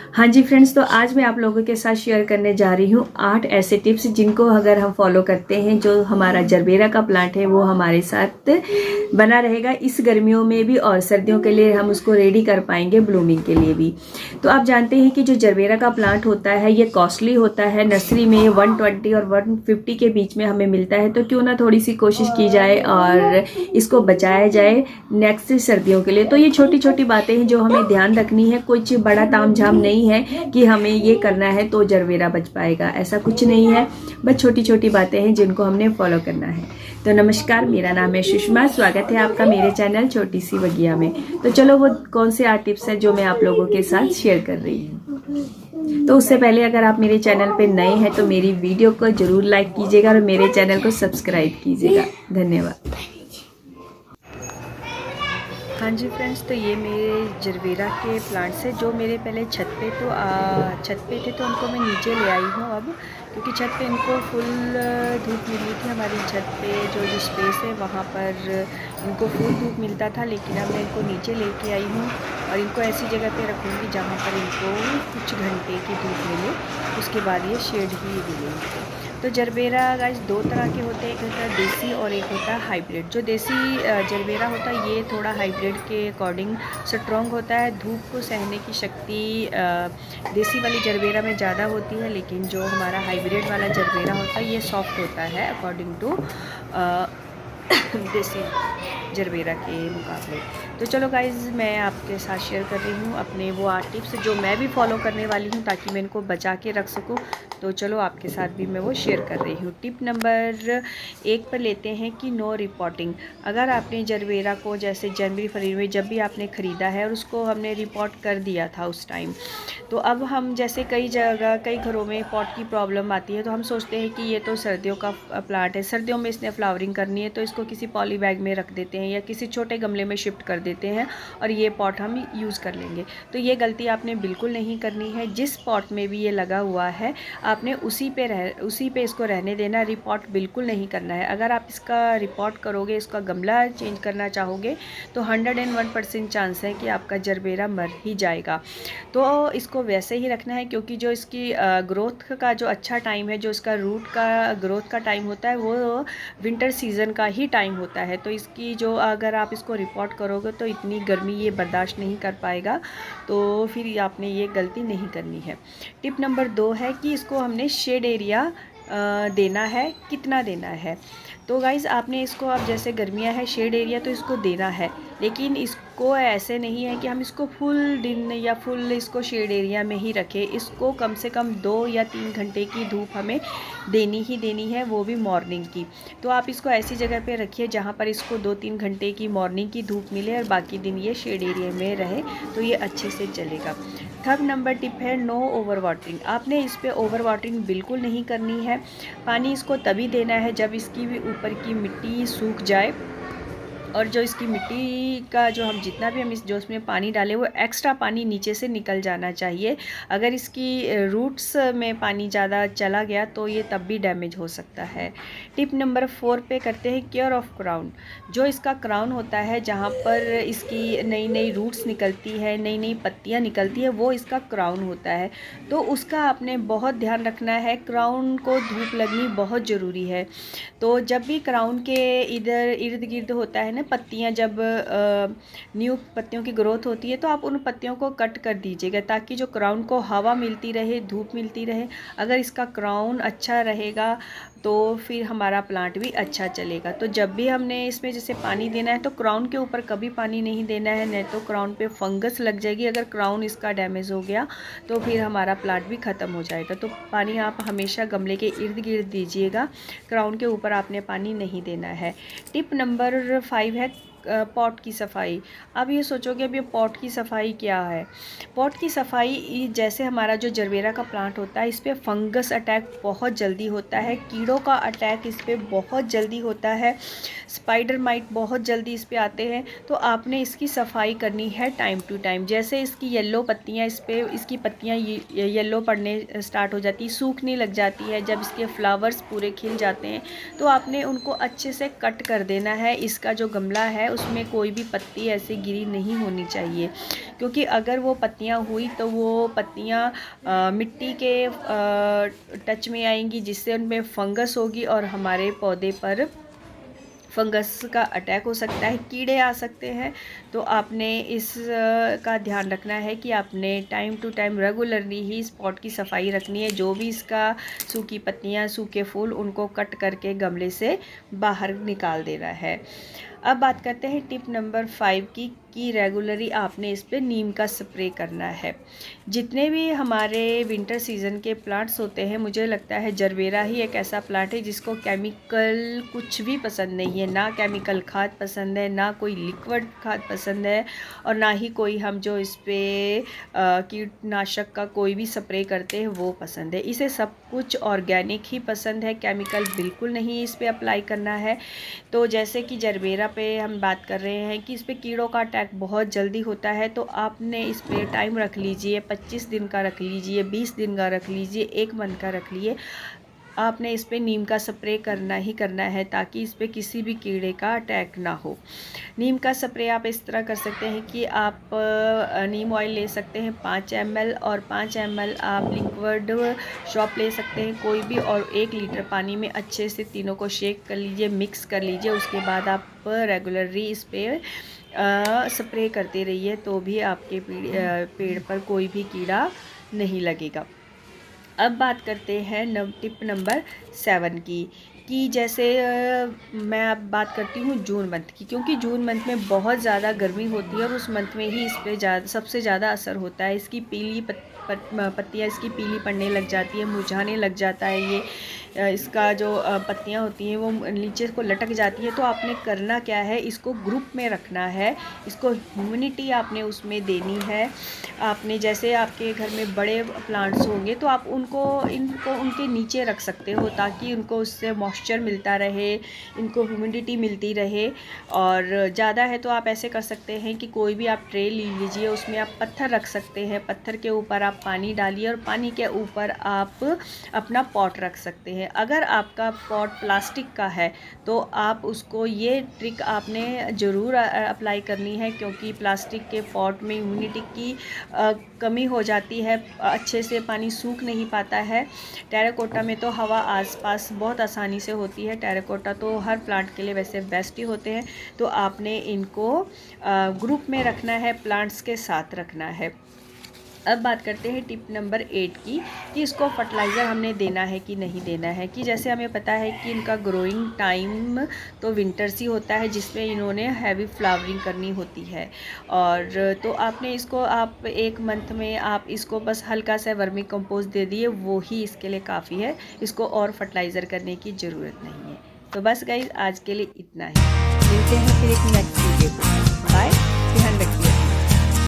हाँ जी फ्रेंड्स, तो आज मैं आप लोगों के साथ शेयर करने जा रही हूँ 8 ऐसे टिप्स जिनको अगर हम फॉलो करते हैं, जो हमारा जरबेरा का प्लांट है वो हमारे साथ बना रहेगा इस गर्मियों में भी, और सर्दियों के लिए हम उसको रेडी कर पाएंगे ब्लूमिंग के लिए भी। तो आप जानते हैं कि जो जरबेरा का प्लांट होता है ये कॉस्टली होता है। नर्सरी में 120 और 150 के बीच में हमें मिलता है, तो क्यों ना थोड़ी सी कोशिश की जाए और इसको बचाया जाए नेक्स्ट सर्दियों के लिए। तो ये छोटी छोटी बातें हैं जो हमें ध्यान रखनी है। कुछ बड़ा तामझाम नहीं है कि हमें ये करना है तो जरबेरा बच पाएगा, ऐसा कुछ नहीं है। बस छोटी छोटी बातें हैं जिनको हमने फॉलो करना है। तो नमस्कार, मेरा नाम है सुषमा, स्वागत है आपका मेरे चैनल छोटी सी बगिया में। तो चलो वो कौन से 8 टिप्स हैं जो मैं आप लोगों के साथ शेयर कर रही हूँ। तो उससे पहले अगर आप मेरे चैनल पे नए हैं तो मेरी वीडियो को जरूर लाइक कीजिएगा और मेरे चैनल को सब्सक्राइब कीजिएगा। धन्यवाद। हाँ जी फ्रेंड्स, तो ये मेरे जरबेरा के प्लांट्स है जो मेरे पहले छत पे थे, तो उनको मैं नीचे ले आई हूँ अब, क्योंकि छत पे इनको फुल धूप मिली थी। हमारी छत पे जो स्पेस है वहाँ पर इनको फुल धूप मिलता था, लेकिन अब मैं इनको नीचे लेके आई हूँ और इनको ऐसी जगह पे रखूँगी जहाँ पर इनको कुछ घंटे की धूप मिले, उसके बाद ये शेड ही मिलेंगे। तो जरबेरा गाइस 2 तरह के होते हैं, एक होता है देसी और एक होता है हाइब्रिड। जो देसी जरबेरा होता है ये थोड़ा हाइब्रिड के अकॉर्डिंग स्ट्रॉन्ग होता है। धूप को सहने की शक्ति देसी वाली जरबेरा में ज़्यादा होती है, लेकिन जो हमारा हाइब्रिड वाला जरबेरा होता है ये सॉफ्ट होता है अकॉर्डिंग टू देसी जरबेरा के मुकाबले। तो चलो गाइज़, मैं आपके साथ शेयर कर रही हूँ अपने वो 8 टिप्स जो मैं भी फॉलो करने वाली हूँ ताकि मैं इनको बचा के रख सकूँ। तो चलो आपके साथ भी मैं वो शेयर कर रही हूँ। टिप नंबर 1 पर लेते हैं कि नो रिपोर्टिंग। अगर आपने जरबेरा को जैसे जनवरी फरवरी में जब भी आपने ख़रीदा है और उसको हमने रिपोर्ट कर दिया था उस टाइम, तो अब हम जैसे कई जगह कई घरों में पॉट की प्रॉब्लम आती है, तो हम सोचते हैं कि ये तो सर्दियों का प्लांट है, सर्दियों में इसने फ्लावरिंग करनी है, तो इसको किसी पॉली बैग में रख देते हैं या किसी छोटे गमले में शिफ्ट कर देते हैं और ये पॉट हम यूज़ कर लेंगे। तो ये गलती आपने बिल्कुल नहीं करनी है। जिस पॉट में भी ये लगा हुआ है आपने उसी पे इसको रहने देना, रिपोर्ट बिल्कुल नहीं करना है। अगर आप इसका रिपोर्ट करोगे, इसका गमला चेंज करना चाहोगे, तो 101% चांस है कि आपका जरबेरा मर ही जाएगा। तो इसको वैसे ही रखना है, क्योंकि जो इसकी ग्रोथ का जो अच्छा टाइम है, जो इसका रूट का ग्रोथ का टाइम होता है वो विंटर सीज़न का ही टाइम होता है। तो इसकी जो अगर आप इसको रिपोर्ट करोगे तो इतनी गर्मी ये बर्दाश्त नहीं कर पाएगा, तो फिर आपने ये गलती नहीं करनी है। टिप नंबर 2 है कि इसको हमने शेड एरिया देना है। कितना देना है? तो गाइज़ आपने इसको, अब जैसे गर्मियाँ है, शेड एरिया तो इसको देना है, लेकिन इसको ऐसे नहीं है कि हम इसको फुल दिन या फुल इसको शेड एरिया में ही रखें। इसको कम से कम 2 या 3 घंटे की धूप हमें देनी ही देनी है, वो भी मॉर्निंग की। तो आप इसको ऐसी जगह पे रखिए जहाँ पर इसको 2-3 घंटे की मॉर्निंग की धूप मिले और बाकी दिन ये शेड एरिया में रहे, तो ये अच्छे से चलेगा। थर्ड नंबर टिप है नो ओवर वाटरिंग। आपने इस पर ओवर वाटरिंग बिल्कुल नहीं करनी है। पानी इसको तभी देना है जब इसकी भी ऊपर की मिट्टी सूख जाए, और जो इसकी मिट्टी का जो हम जितना भी हम जो उसमें पानी डालें वो एक्स्ट्रा पानी नीचे से निकल जाना चाहिए। अगर इसकी रूट्स में पानी ज़्यादा चला गया तो ये तब भी डैमेज हो सकता है। टिप नंबर 4 पे करते हैं केयर ऑफ क्राउन। जो इसका क्राउन होता है, जहाँ पर इसकी नई नई रूट्स निकलती है, नई नई पत्तियाँ निकलती है, वो इसका क्राउन होता है। तो उसका आपने बहुत ध्यान रखना है। क्राउन को धूप लगनी बहुत ज़रूरी है। तो जब भी क्राउन के इधर इर्द गिर्द होता है ना पत्तियां, जब न्यू पत्तियों की ग्रोथ होती है, तो आप उन पत्तियों को कट कर दीजिएगा ताकि जो क्राउन को हवा मिलती रहे, धूप मिलती रहे। अगर इसका क्राउन अच्छा रहेगा तो फिर हमारा प्लांट भी अच्छा चलेगा। तो जब भी हमने इसमें जैसे पानी देना है तो क्राउन के ऊपर कभी पानी नहीं देना है, नहीं तो क्राउन पे फंगस लग जाएगी। अगर क्राउन इसका डैमेज हो गया तो फिर हमारा प्लांट भी ख़त्म हो जाएगा। तो पानी आप हमेशा गमले के इर्द गिर्द दीजिएगा, क्राउन के ऊपर आपने पानी नहीं देना है। टिप नंबर 5 है पॉट की सफाई। अब ये सोचोगे अब ये पॉट की सफ़ाई क्या है? पॉट की सफाई, जैसे हमारा जो जरबेरा का प्लांट होता है इस पर फंगस अटैक बहुत जल्दी होता है, कीड़ों का अटैक इस पर बहुत जल्दी होता है, स्पाइडर माइट बहुत जल्दी इस पर आते हैं। तो आपने इसकी सफाई करनी है टाइम टू टाइम। जैसे इसकी येलो पत्तियाँ, इस पर इसकी पत्तियाँ येलो पड़ने स्टार्ट हो जाती, सूखने लग जाती है, जब इसके फ्लावर्स पूरे खिल जाते हैं तो आपने उनको अच्छे से कट कर देना है। इसका जो गमला है है उसमें कोई भी पत्ती ऐसे गिरी नहीं होनी चाहिए, क्योंकि अगर वो पत्तियां हुई तो वो पत्तियां मिट्टी के टच में आएंगी, जिससे उनमें फंगस होगी और हमारे पौधे पर फंगस का अटैक हो सकता है, कीड़े आ सकते हैं। तो आपने इस का ध्यान रखना है कि आपने टाइम टू टाइम रेगुलरली ही इस पॉट की सफाई रखनी है। जो भी इसका सूखी पत्तियां, सूखे फूल, उनको कट करके गमले से बाहर निकाल देना है। अब बात करते हैं टिप नंबर 5 की, कि रेगुलरली आपने इस पर नीम का स्प्रे करना है। जितने भी हमारे विंटर सीज़न के प्लांट्स होते हैं, मुझे लगता है जरबेरा ही एक ऐसा प्लांट है जिसको केमिकल कुछ भी पसंद नहीं है। ना केमिकल खाद पसंद है, ना कोई लिक्विड खाद पसंद है, और ना ही कोई हम जो इस पर कीटनाशक का कोई भी स्प्रे करते हैं वो पसंद है। इसे सब कुछ ऑर्गेनिक ही पसंद है, केमिकल बिल्कुल नहीं इस पर अप्लाई करना है। तो जैसे कि जरबेरा पे हम बात कर रहे हैं कि इस पर कीड़ों का अटैक बहुत जल्दी होता है, तो आपने इस पर टाइम रख लीजिए, 25 दिन का रख लीजिए, 20 दिन का रख लीजिए, 1 मंथ का रख लिए। आपने इस पर नीम का स्प्रे करना ही करना है, ताकि इस पर किसी भी कीड़े का अटैक ना हो। नीम का स्प्रे आप इस तरह कर सकते हैं कि आप नीम ऑयल ले सकते हैं 5 ml, और 5 ml आप लिक्विड शॉप ले सकते हैं कोई भी, और 1 लीटर पानी में अच्छे से तीनों को शेक कर लीजिए, मिक्स कर लीजिए। उसके बाद आप रेगुलरली इस पर स्प्रे करते रहिए, तो भी आपके पेड़ पर कोई भी कीड़ा नहीं लगेगा। अब बात करते हैं टिप नंबर 7 की, कि जैसे मैं अब बात करती हूँ जून मंथ की, क्योंकि जून मंथ में बहुत ज़्यादा गर्मी होती है और उस मंथ में ही इस पर सबसे ज़्यादा असर होता है। इसकी पीली पत्तियाँ इसकी पीली पड़ने लग जाती है, मुरझाने लग जाता है ये, इसका जो पत्तियाँ होती हैं वो नीचे को लटक जाती है। तो आपने करना क्या है, इसको ग्रुप में रखना है, इसको ह्यूमिडिटी आपने उसमें देनी है। आपने जैसे आपके घर में बड़े प्लांट्स होंगे तो आप इनको उनके नीचे रख सकते हो, ताकि उनको उससे मॉइस्चर मिलता रहे, इनको ह्यूमिडिटी मिलती रहे। और ज़्यादा है तो आप ऐसे कर सकते हैं कि कोई भी आप ट्रे ले लीजिए, उसमें आप पत्थर रख सकते हैं, पत्थर के ऊपर आप पानी डालिए और पानी के ऊपर आप अपना पॉट रख सकते हैं। अगर आपका पॉट प्लास्टिक का है तो आप उसको, ये ट्रिक आपने ज़रूर अप्लाई करनी है, क्योंकि प्लास्टिक के पॉट में ह्यूमिडिटी की कमी हो जाती है, अच्छे से पानी सूख नहीं पाता है। टेराकोटा में तो हवा आसपास बहुत आसानी से होती है, टेराकोटा तो हर प्लांट के लिए वैसे बेस्ट ही होते हैं। तो आपने इनको ग्रुप में रखना है, प्लांट्स के साथ रखना है। अब बात करते हैं टिप नंबर 8 की, कि इसको फर्टिलाइज़र हमने देना है कि नहीं देना है। कि जैसे हमें पता है कि इनका ग्रोइंग टाइम तो विंटर्स ही होता है, जिसमें इन्होंने हैवी फ्लावरिंग करनी होती है। और तो आपने इसको, आप 1 मंथ में आप इसको बस हल्का सा वर्मी कंपोस्ट दे दिए, वो ही इसके लिए काफ़ी है, इसको और फर्टिलाइज़र करने की ज़रूरत नहीं है। तो बस गाइस आज के लिए इतना ही, मिलते हैं फिर एक नेक्स्ट वीडियो को।